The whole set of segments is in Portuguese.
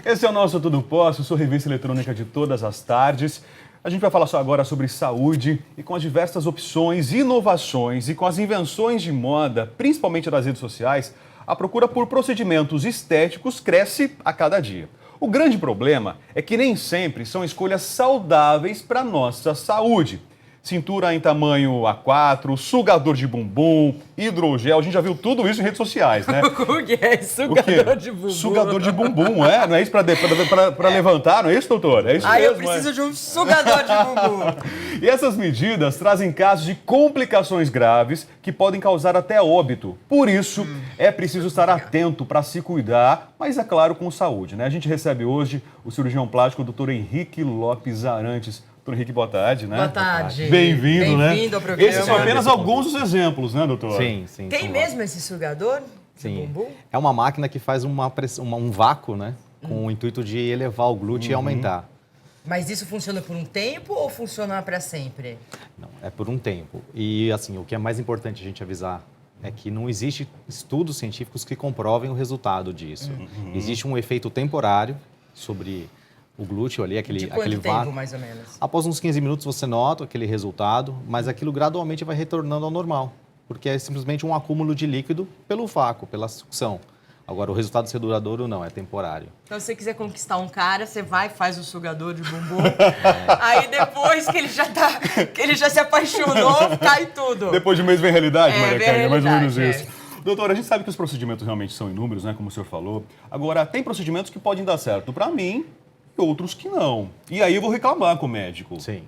Esse é o nosso Tudo Posso, sua revista eletrônica de todas as tardes. A gente vai falar só agora sobre saúde e com as diversas opções, inovações e com as invenções de moda, principalmente das redes sociais, a procura por procedimentos estéticos cresce a cada dia. O grande problema é que nem sempre são escolhas saudáveis para a nossa saúde. Cintura em tamanho A4, sugador de bumbum, hidrogel. A gente já viu tudo isso em redes sociais, né? O que é sugador de bumbum? Sugador de bumbum, é? Não é isso para levantar, não é isso, doutor? É isso mesmo, eu preciso de um sugador de bumbum. E essas medidas trazem casos de complicações graves que podem causar até óbito. Por isso, é preciso estar atento para se cuidar, mas é claro, com saúde, né? A gente recebe hoje o cirurgião plástico, o doutor Henrique Lopes Arantes. Doutor Henrique, boa tarde, né? Boa tarde. Bem-vindo, né? Bem-vindo ao programa. Esses são apenas alguns dos exemplos, né, doutor? Sim. Tem mesmo esse sugador de bumbum? É uma máquina que faz um vácuo, né? Com o intuito de elevar o glúteo e aumentar. Mas isso funciona por um tempo ou funciona para sempre? Não, é por um tempo. E, assim, o que é mais importante a gente avisar é que não existe estudos científicos que comprovem o resultado disso. Existe um efeito temporário sobre o glúteo ali, aquele vácuo. De quanto tempo, mais ou menos? Após uns 15 minutos você nota aquele resultado, mas aquilo gradualmente vai retornando ao normal, porque é simplesmente um acúmulo de líquido pelo vácuo, pela sucção. Agora, o resultado ser duradouro não, é temporário. Então, se você quiser conquistar um cara, você vai e faz o sugador de bumbum. Aí depois que ele já se apaixonou, cai tudo. Depois de um mês vem a realidade, Maria Carmen, é mais ou menos realidade, isso. Doutor, a gente sabe que os procedimentos realmente são inúmeros, né, como o senhor falou. Agora, tem procedimentos que podem dar certo para mim e outros que não. E aí eu vou reclamar com o médico. Sim,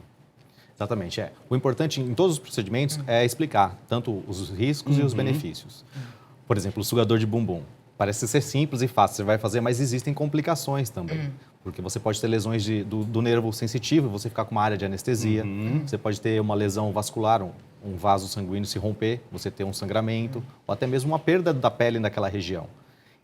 exatamente. O importante em todos os procedimentos é explicar tanto os riscos e os benefícios. Por exemplo, o sugador de bumbum. Parece ser simples e fácil, você vai fazer, mas existem complicações também. Porque você pode ter lesões do nervo sensitivo, você ficar com uma área de anestesia. Você pode ter uma lesão vascular, um vaso sanguíneo se romper, você ter um sangramento, ou até mesmo uma perda da pele naquela região.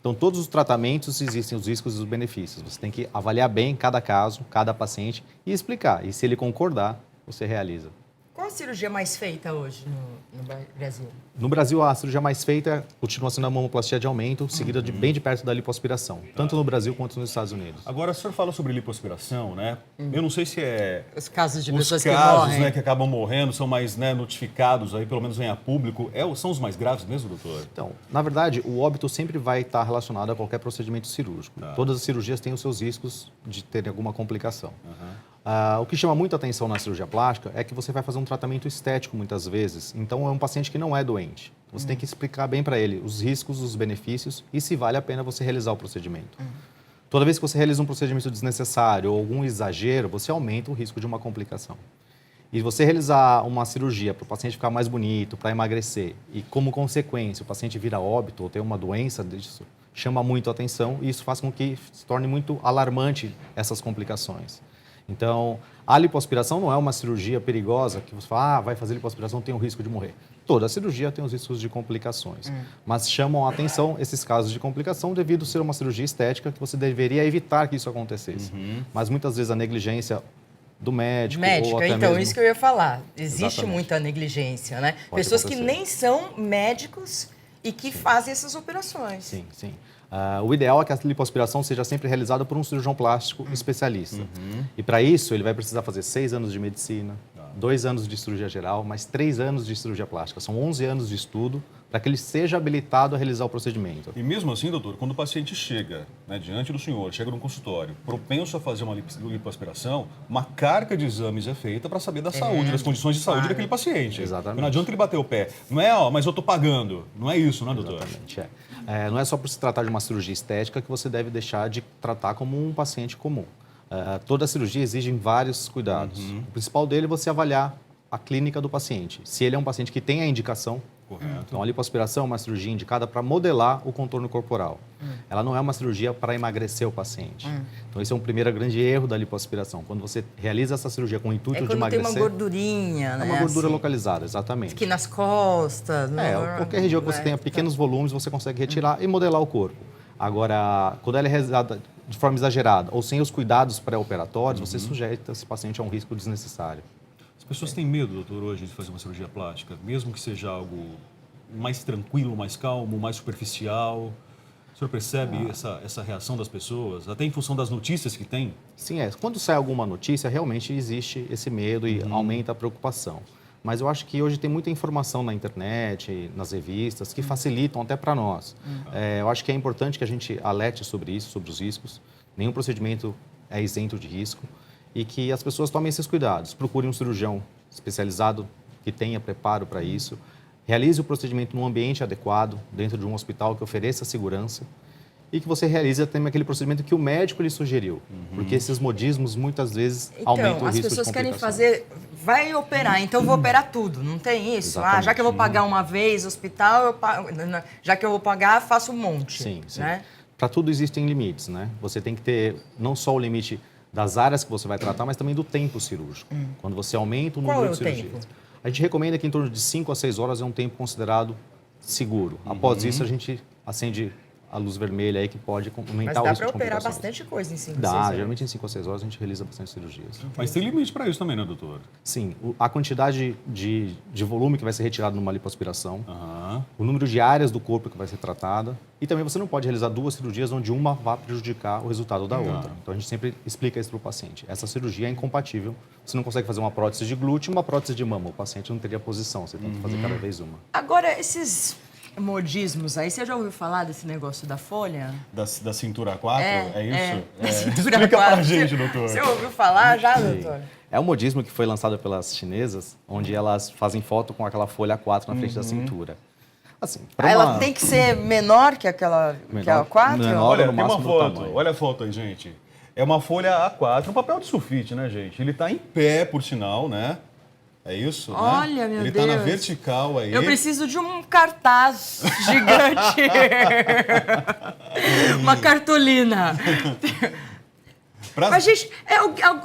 Então, todos os tratamentos existem os riscos e os benefícios. Você tem que avaliar bem cada caso, cada paciente e explicar. E se ele concordar, você realiza. Qual a cirurgia mais feita hoje no Brasil? No Brasil, a cirurgia mais feita continua sendo a mamoplastia de aumento, seguida bem de perto da lipoaspiração, tanto no Brasil quanto nos Estados Unidos. Agora, o senhor falou sobre lipoaspiração, né? Eu não sei se é... Os casos de os pessoas casos, que morrem. né, que acabam morrendo são mais, né, notificados, aí pelo menos vem a público. São os mais graves mesmo, doutor? Então, na verdade, o óbito sempre vai estar relacionado a qualquer procedimento cirúrgico. Todas as cirurgias têm os seus riscos de terem alguma complicação. O que chama muita atenção na cirurgia plástica é que você vai fazer um tratamento estético muitas vezes. Então, é um paciente que não é doente. Você tem que explicar bem para ele os riscos, os benefícios e se vale a pena você realizar o procedimento. Toda vez que você realiza um procedimento desnecessário ou algum exagero, você aumenta o risco de uma complicação. E você realizar uma cirurgia para o paciente ficar mais bonito, para emagrecer, e como consequência o paciente vira óbito ou tem uma doença disso, chama muito a atenção e isso faz com que se torne muito alarmante essas complicações. Então, a lipoaspiração não é uma cirurgia perigosa que você fala, vai fazer lipoaspiração, tem o risco de morrer. Toda cirurgia tem os riscos de complicações, mas chamam a atenção esses casos de complicação devido a ser uma cirurgia estética que você deveria evitar que isso acontecesse. Mas muitas vezes a negligência do médico ou até então, mesmo... isso que eu ia falar. Existe Exatamente. muita negligência, né? Pode Pessoas que acontecer. nem são médicos e que fazem essas operações. Sim. O ideal é que a lipoaspiração seja sempre realizada por um cirurgião plástico especialista. E para isso, ele vai precisar fazer 6 anos de medicina, 2 anos de cirurgia geral, mais 3 anos de cirurgia plástica. São 11 anos de estudo para que ele seja habilitado a realizar o procedimento. E mesmo assim, doutor, quando o paciente chega, né, diante do senhor, chega num consultório, propenso a fazer uma lipoaspiração, uma carga de exames é feita para saber da saúde, das condições de saúde daquele paciente. Exatamente. Não adianta ele bater o pé. Não é, mas eu estou pagando. Não é isso, né, doutor? Exatamente, não é só por se tratar de uma cirurgia estética que você deve deixar de tratar como um paciente comum. Toda cirurgia exige vários cuidados. O principal dele é você avaliar a clínica do paciente. Se ele é um paciente que tem a indicação, Correto. então a lipoaspiração é uma cirurgia indicada para modelar o contorno corporal. Ela não é uma cirurgia para emagrecer o paciente. Então esse é um primeiro grande erro da lipoaspiração. Quando você realiza essa cirurgia com o intuito de emagrecer... tem uma gordurinha, né? É uma gordura assim, localizada, exatamente. aqui nas costas. Qualquer região que você tenha pequenos volumes, você consegue retirar e modelar o corpo. Agora, quando ela é realizada de forma exagerada ou sem os cuidados pré-operatórios, você sujeita esse paciente a um risco desnecessário. As pessoas têm medo, doutor, hoje de fazer uma cirurgia plástica, mesmo que seja algo mais tranquilo, mais calmo, mais superficial. O senhor percebe essa reação das pessoas, até em função das notícias que tem? Sim, quando sai alguma notícia, realmente existe esse medo e aumenta a preocupação. Mas eu acho que hoje tem muita informação na internet, nas revistas, que facilitam até para nós. Eu acho que é importante que a gente alerte sobre isso, sobre os riscos. Nenhum procedimento é isento de risco e que as pessoas tomem esses cuidados. Procurem um cirurgião especializado que tenha preparo para isso. Realize o procedimento num ambiente adequado, dentro de um hospital que ofereça segurança e que você realize também aquele procedimento que o médico lhe sugeriu. Porque esses modismos muitas vezes aumentam o risco de as pessoas querem complicações. fazer, vai operar, então eu vou operar tudo, não tem isso? Exatamente. Já que eu vou pagar uma vez hospital, já que eu vou pagar, faço um monte. Sim, sim. Né? Para tudo existem limites, né? Você tem que ter não só o limite das áreas que você vai tratar, mas também do tempo cirúrgico. Quando você aumenta o Qual número é de o cirurgias. tempo? A gente recomenda que em torno de 5 a 6 horas é um tempo considerado seguro. Após isso, a gente acende a luz vermelha aí que pode Mas aumentar o dá risco para de operar complicações. bastante coisa em 5, Dá, 6 horas. geralmente em 5 a 6 horas a gente realiza bastante cirurgias. Mas tem limite para isso também, né, doutor? Sim, a quantidade de volume que vai ser retirado numa lipoaspiração, Aham. o número de áreas do corpo que vai ser tratada e também você não pode realizar 2 cirurgias onde uma vá prejudicar o resultado da outra. Então a gente sempre explica isso para o paciente. Essa cirurgia é incompatível. Você não consegue fazer uma prótese de glúteo e uma prótese de mama. O paciente não teria posição, você tem que fazer cada vez uma. Agora, esses modismos aí, você já ouviu falar desse negócio da folha? Da cintura A4, é isso? Da cintura Explica pra quatro. gente, doutor. Você ouviu falar já, doutor? É um modismo que foi lançado pelas chinesas, onde elas fazem foto com aquela folha A4 na frente da cintura. Assim, pra Ela uma- tem que ser menor que aquela que a 4? menor. Olha, no tem uma máximo do foto. tamanho. Olha a foto aí, gente. É uma folha A4, um papel de sulfite, né, gente? Ele tá em pé, por sinal, né? É isso, Olha, né? meu Ele tá na Deus. vertical aí. Eu preciso de um cartaz gigante. Uma cartolina. Pra- Mas, gente,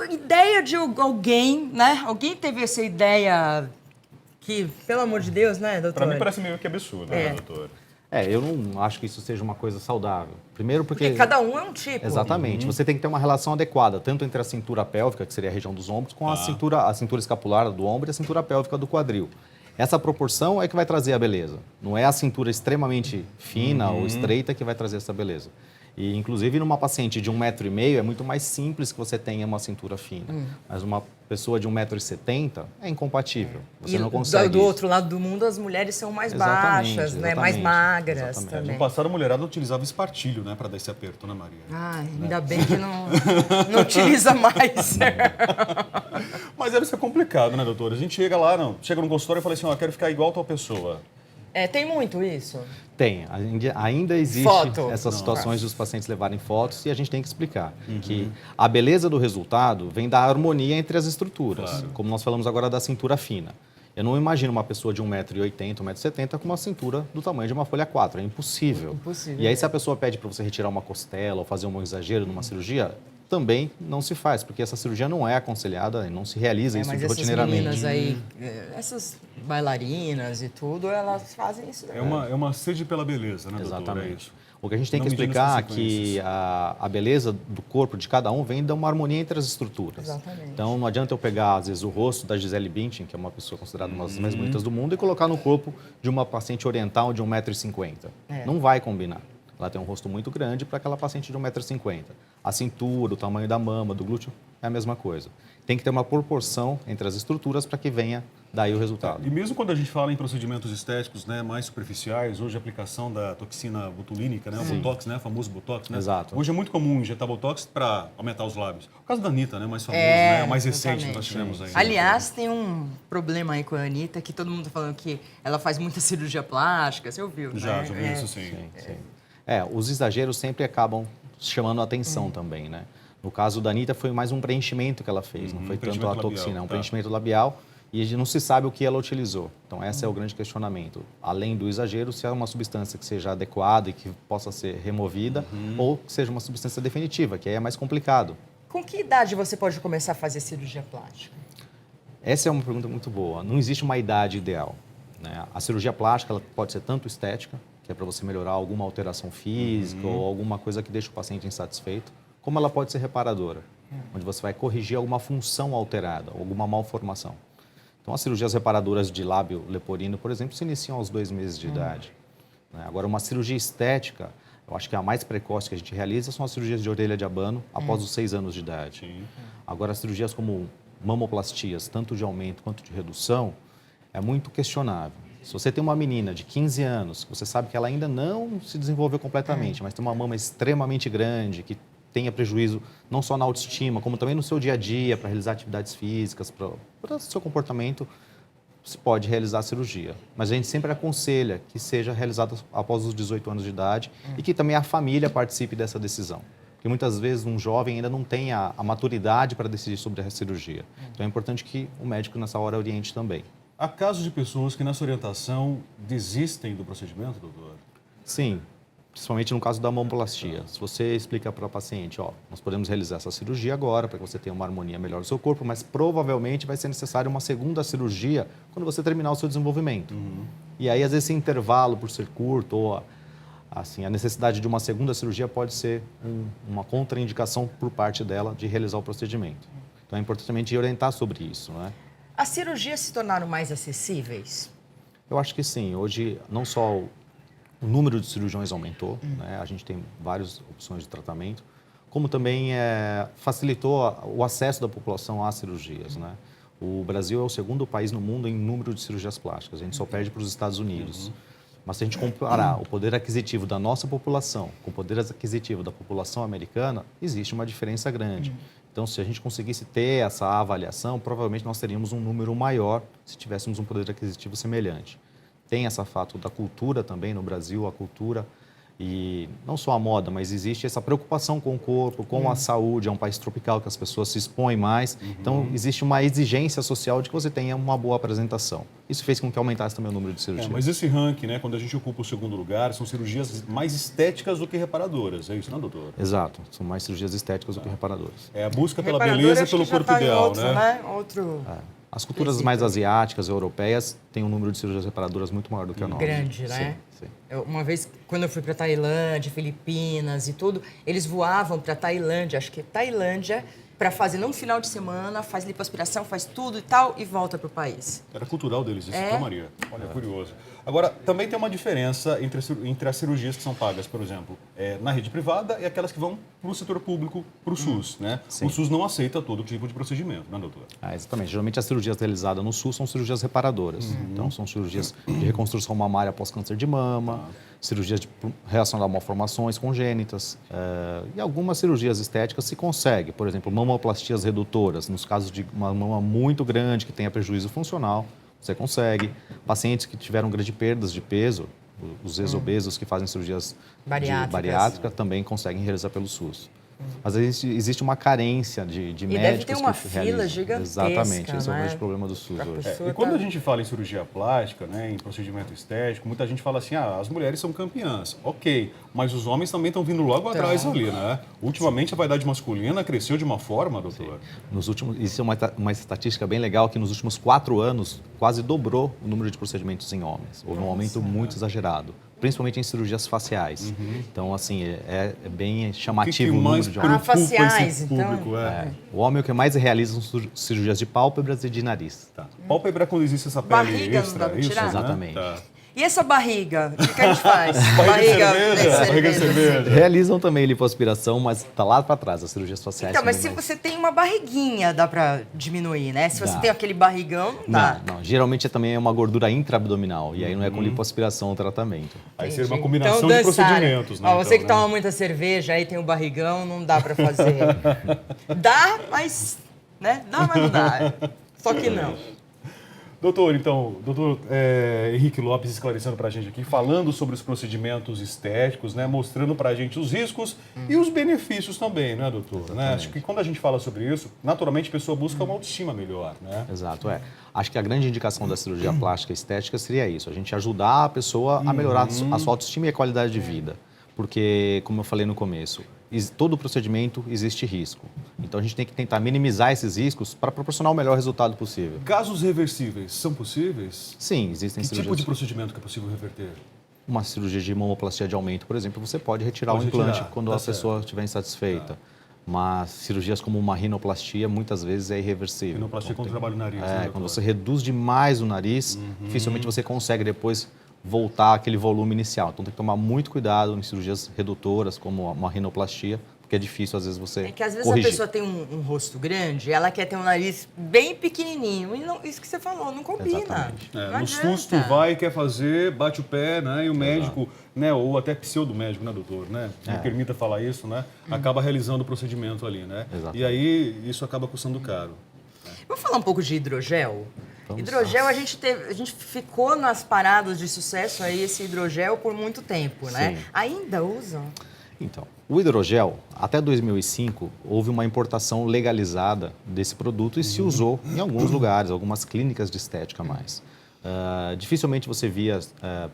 ideia de alguém, né? Alguém teve essa ideia que, pelo amor de Deus, né, doutor? Pra mim parece meio que absurdo, né, É. doutor? Eu não acho que isso seja uma coisa saudável. Primeiro porque... Porque cada um é um tipo. Exatamente. Você tem que ter uma relação adequada, tanto entre a cintura pélvica, que seria a região dos ombros, com a cintura escapular do ombro e a cintura pélvica do quadril. Essa proporção é que vai trazer a beleza. Não é a cintura extremamente fina ou estreita que vai trazer essa beleza. E, inclusive, numa paciente de 1,5 m, é muito mais simples que você tenha uma cintura fina. Mas uma pessoa de 1,70 m é incompatível. Você E não consegue do isso. outro lado do mundo, as mulheres são mais Exatamente, baixas, né? Mais exatamente, magras exatamente. também. No passado, a mulherada utilizava espartilho, né, pra dar esse aperto, né, Maria? Ai, ainda bem que não utiliza mais. Mas deve ser complicado, né, doutor? A gente chega lá, chega no consultório e fala assim, ó, quero ficar igual a tal pessoa. Tem muito isso? Tem. Ainda existe Foto. essas situações dos pacientes levarem fotos e a gente tem que explicar que a beleza do resultado vem da harmonia entre as estruturas. Claro. Como nós falamos agora da cintura fina. Eu não imagino uma pessoa de 1,80 m, 1,70 m com uma cintura do tamanho de uma folha 4. É impossível. Impossível E aí, se a pessoa pede para você retirar uma costela ou fazer um exagero numa cirurgia, também não se faz, porque essa cirurgia não é aconselhada e não se realiza isso Mas essas rotineiramente. meninas aí, essas bailarinas e tudo, elas fazem isso. É uma sede pela beleza, né, doutor? É Exatamente. isso. O que a gente tem Não que medindo explicar é as que consequências. a beleza do corpo de cada um vem de uma harmonia entre as estruturas. Exatamente. Então, não adianta eu pegar, às vezes, o rosto da Gisele Bündchen, que é uma pessoa considerada uma das mais bonitas do mundo, e colocar no corpo de uma paciente oriental de 1,50 m. Não vai combinar. Ela tem um rosto muito grande para aquela paciente de 1,50 m. A cintura, o tamanho da mama, do glúteo, é a mesma coisa. Tem que ter uma proporção entre as estruturas para que venha daí o resultado. E mesmo quando a gente fala em procedimentos estéticos, né, mais superficiais, hoje a aplicação da toxina botulínica, né, o Botox, né, o famoso Botox, né? Exato. Hoje é muito comum injetar Botox para aumentar os lábios. O caso da Anitta, né, mais famoso, né, o mais recente que nós tivemos aí. Aliás, tem um problema aí com a Anitta, que todo mundo tá falando que ela faz muita cirurgia plástica, você ouviu, Já né? vi isso sim. Sim. Os exageros sempre acabam chamando a atenção também, né? No caso da Anitta, foi mais um preenchimento que ela fez, não foi tanto a preenchimento toxina, labial, é um tá. preenchimento labial e a gente não se sabe o que ela utilizou. Então, esse é o grande questionamento. Além do exagero, se é uma substância que seja adequada e que possa ser removida ou que seja uma substância definitiva, que aí é mais complicado. Com que idade você pode começar a fazer cirurgia plástica? Essa é uma pergunta muito boa. Não existe uma idade ideal, né? A cirurgia plástica ela pode ser tanto estética, que é para você melhorar alguma alteração física ou alguma coisa que deixa o paciente insatisfeito, como ela pode ser reparadora, onde você vai corrigir alguma função alterada, alguma malformação. Então, as cirurgias reparadoras de lábio leporino, por exemplo, se iniciam aos 2 meses de idade, né? Agora, uma cirurgia estética, Eu acho que a mais precoce que a gente realiza são as cirurgias de orelha de abano após os 6 anos de idade. Sim. Agora, as cirurgias como mamoplastias, tanto de aumento quanto de redução, é muito questionável. Se você tem uma menina de 15 anos, você sabe que ela ainda não se desenvolveu completamente, mas tem uma mama extremamente grande, que tenha prejuízo não só na autoestima, como também no seu dia a dia, para realizar atividades físicas, para o seu comportamento, se pode realizar a cirurgia. Mas a gente sempre aconselha que seja realizada após os 18 anos de idade e que também a família participe dessa decisão. Porque muitas vezes um jovem ainda não tem a maturidade para decidir sobre a cirurgia. Então é importante que o médico nessa hora oriente também. Há casos de pessoas que nessa orientação desistem do procedimento, doutor? Sim, principalmente no caso da mamoplastia. Se você explica para o paciente, nós podemos realizar essa cirurgia agora para que você tenha uma harmonia melhor do seu corpo, mas provavelmente vai ser necessária uma segunda cirurgia quando você terminar o seu desenvolvimento. E aí, às vezes, esse intervalo, por ser curto, ou assim, a necessidade de uma segunda cirurgia pode ser uma contraindicação por parte dela de realizar o procedimento. Então, é importante também orientar sobre isso, né? As cirurgias se tornaram mais acessíveis? Eu acho que sim. Hoje, não só o número de cirurgiões aumentou, né? A gente tem várias opções de tratamento, como também facilitou o acesso da população às cirurgias, né? O Brasil é o segundo país no mundo em número de cirurgias plásticas, a gente só perde para os Estados Unidos. Mas se a gente comparar o poder aquisitivo da nossa população com o poder aquisitivo da população americana, existe uma diferença grande. Então, se a gente conseguisse ter essa avaliação, provavelmente nós teríamos um número maior se tivéssemos um poder aquisitivo semelhante. Tem esse fato da cultura também no Brasil, a cultura, e não só a moda, mas existe essa preocupação com o corpo, com a saúde. É um país tropical que as pessoas se expõem mais. Então, existe uma exigência social de que você tenha uma boa apresentação. Isso fez com que aumentasse também o número de cirurgias. Mas esse ranking, né, quando a gente ocupa o segundo lugar, são cirurgias mais estéticas do que reparadoras. É isso, não, doutor? Exato. São mais cirurgias estéticas do que reparadoras. É a busca pela Reparador, beleza e acho que pelo já corpo tá em ideal, outro, né? Outro As culturas mais asiáticas, europeias, têm um número de cirurgias reparadoras muito maior do que a nossa. grande, né? Sim. Uma vez, quando eu fui para Tailândia, Filipinas e tudo, eles voavam para Tailândia, acho que é Tailândia, para fazer num final de semana, faz lipoaspiração, faz tudo e tal, e volta para o país. Era cultural deles isso, então, Maria. Olha, curioso. Agora, também tem uma diferença entre as cirurgias que são pagas, por exemplo, na rede privada e aquelas que vão para o setor público, para o SUS, né? Sim. O SUS não aceita todo tipo de procedimento, né, doutor? Exatamente. Geralmente as cirurgias realizadas no SUS são cirurgias reparadoras. Então, são cirurgias de reconstrução mamária após câncer de mama, cirurgias relacionadas a malformações congênitas e algumas cirurgias estéticas se consegue. Por exemplo, mamoplastias redutoras, nos casos de uma mama muito grande que tenha prejuízo funcional, você consegue. Pacientes que tiveram grandes perdas de peso, os ex-obesos que fazem cirurgias bariátricas também conseguem realizar pelo SUS. Mas existe uma carência de médicos. E deve ter uma que fila realizam. gigantesca. Exatamente, esse é o né? grande problema do SUS hoje. E quando a gente fala em cirurgia plástica, né, em procedimento estético, muita gente fala assim, as mulheres são campeãs. Ok, mas os homens também estão vindo logo atrás ali, né? Ultimamente a vaidade masculina cresceu de uma forma, doutor. Isso é uma estatística bem legal, que nos últimos 4 anos quase dobrou o número de procedimentos em homens. Houve um aumento muito exagerado, principalmente em cirurgias faciais. Então, assim, é bem chamativo o número de homens. Faciais, esse público? O homem o que mais realiza são cirurgias de pálpebras e de nariz. Tá. Pálpebra quando existe essa pele Barriga, não extra, dá pra isso, tirar? né? Exatamente. Tá. E essa barriga? O que a gente faz? Barriga de cerveja. Realizam também lipoaspiração, mas está lá para trás, as cirurgias faciais. Então, mas se são mais- você tem uma barriguinha, dá pra diminuir, né? Se você Dá. tem aquele barrigão, não dá. Não, geralmente também é uma gordura intraabdominal, e aí não é com lipoaspiração o tratamento. Aí seria uma Entendi. combinação Então, de dançaram. procedimentos, né? Ó, você que então, toma muita cerveja, aí tem o barrigão, não dá pra fazer. Dá, mas... né? Dá, mas não dá. Só que não. Doutor, então, doutor Henrique Lopes esclarecendo para a gente aqui, falando sobre os procedimentos estéticos, né, mostrando para a gente os riscos e os benefícios também, né, doutor? Né? Acho que quando a gente fala sobre isso, naturalmente a pessoa busca uma autoestima melhor, né? Exato, Acho que a grande indicação da cirurgia plástica estética seria isso, a gente ajudar a pessoa a melhorar a sua autoestima e a qualidade de vida. Porque, como eu falei no começo, todo procedimento existe risco. Então, a gente tem que tentar minimizar esses riscos para proporcionar o melhor resultado possível. Casos reversíveis são possíveis? Sim, existem Que cirurgias... tipo de procedimento que é possível reverter? Uma cirurgia de mamoplastia de aumento, por exemplo, você pode retirar o implante quando a pessoa estiver insatisfeita. Mas cirurgias como uma rinoplastia, muitas vezes é irreversível. Rinoplastia quando trabalha o nariz. Quando você reduz demais o nariz, dificilmente você consegue depois voltar àquele volume inicial. Então tem que tomar muito cuidado em cirurgias redutoras, como uma rinoplastia, porque é difícil às vezes você É que às vezes corrigir. a pessoa tem um rosto grande, ela quer ter um nariz bem pequenininho. E não, isso que você falou, não combina. Exatamente. Não No adianta. susto vai, quer fazer, bate o pé, né? E o médico, né? Ou até pseudo-médico, né, doutor? Né? Me permita falar isso, né? Acaba realizando o procedimento ali, né? Exatamente. E aí isso acaba custando caro. Vamos falar um pouco de hidrogel? Vamos. Hidrogel, a gente ficou nas paradas de sucesso aí, esse hidrogel, por muito tempo, né? Sim. Ainda usam? Então, o hidrogel, até 2005, houve uma importação legalizada desse produto e se usou em alguns lugares, algumas clínicas de estética a mais. Dificilmente você via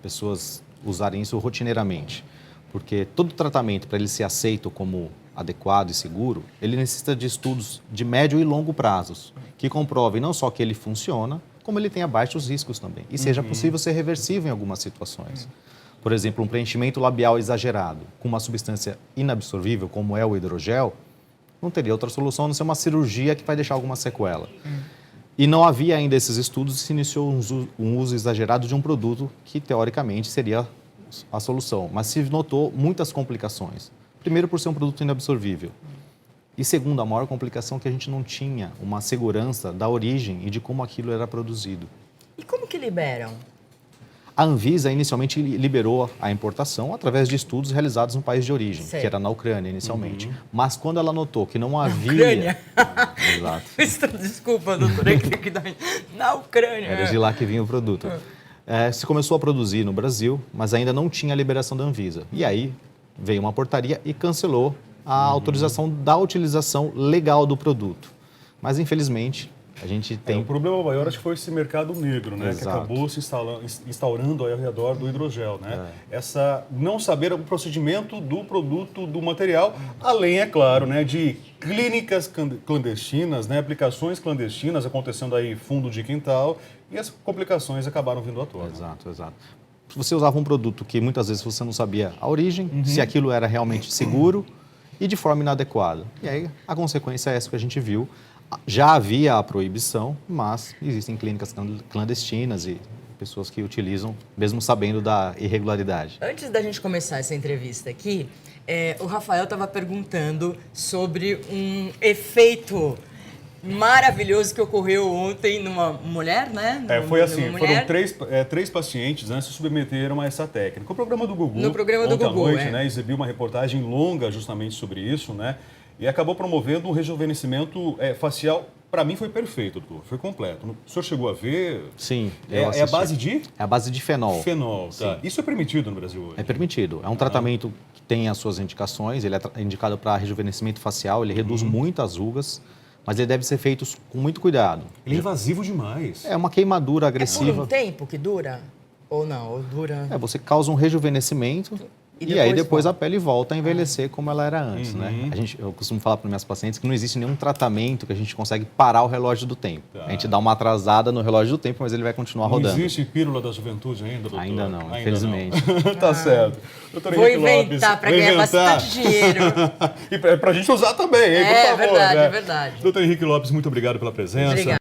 pessoas usarem isso rotineiramente, porque todo tratamento, para ele ser aceito como adequado e seguro, ele necessita de estudos de médio e longo prazos, que comprovem não só que ele funciona, como ele tenha baixos riscos também, e seja possível ser reversível em algumas situações. Por exemplo, um preenchimento labial exagerado com uma substância inabsorvível, como é o hidrogel, não teria outra solução a não ser uma cirurgia que vai deixar alguma sequela. E não havia ainda esses estudos e se iniciou um uso exagerado de um produto que, teoricamente, seria a solução. Mas se notou muitas complicações. Primeiro, por ser um produto inabsorvível. E segundo, a maior complicação é que a gente não tinha uma segurança da origem e de como aquilo era produzido. E como que liberam? A Anvisa inicialmente liberou a importação através de estudos realizados no país de origem, Sei. que era na Ucrânia inicialmente. Mas quando ela notou que não havia... Ucrânia? Exato. Desculpa, doutora, que tem que dar... Na Ucrânia. Era de lá que vinha o produto. Se começou a produzir no Brasil, mas ainda não tinha a liberação da Anvisa. E aí veio uma portaria e cancelou a autorização da utilização legal do produto. Mas, infelizmente, a gente tem... O problema maior acho que foi esse mercado negro, né? Que Exato. acabou se instaurando ao redor do hidrogel, né? Essa não saber o procedimento do produto, do material, além, é claro, né, de clínicas clandestinas, né, aplicações clandestinas acontecendo aí fundo de quintal, e as complicações acabaram vindo à tona. Exato, exato. Você usava um produto que muitas vezes você não sabia a origem, se aquilo era realmente seguro e de forma inadequada. E aí a consequência é essa que a gente viu. Já havia a proibição, mas existem clínicas clandestinas e pessoas que utilizam, mesmo sabendo da irregularidade. Antes da gente começar essa entrevista aqui, o Rafael estava perguntando sobre um efeito maravilhoso que ocorreu ontem numa mulher, né? Foi assim, Numa foram mulher. três pacientes, né, se submeteram a essa técnica. O programa do Gugu, No programa do ontem à Gugu, noite, né, exibiu uma reportagem longa justamente sobre isso, né, e acabou promovendo um rejuvenescimento facial. Para mim foi perfeito, doutor, foi completo. O senhor chegou a ver? Sim, É a base de? É a base de fenol. Fenol, tá. Sim. Isso é permitido no Brasil hoje? É permitido. É um tratamento que tem as suas indicações, ele é indicado para rejuvenescimento facial, ele reduz muito as rugas, mas ele deve ser feito com muito cuidado. Ele é invasivo demais. É uma queimadura É por agressiva. um tempo que dura? Ou não? Ou dura... Você causa um rejuvenescimento E e aí depois volta. a pele volta a envelhecer como ela era antes, né? Eu costumo falar para minhas pacientes que não existe nenhum tratamento que a gente consegue parar o relógio do tempo. Tá. A gente dá uma atrasada no relógio do tempo, mas ele vai continuar Não rodando. existe pílula da juventude ainda, doutor? Ainda não, Ainda infelizmente. não. Tá certo. Doutor Vou Henrique Lopes, inventar para vou ganhar inventar. bastante dinheiro. E pra gente usar também, hein? É, Por favor, verdade, né? é verdade. Doutor Henrique Lopes, muito obrigado pela presença. Obrigada.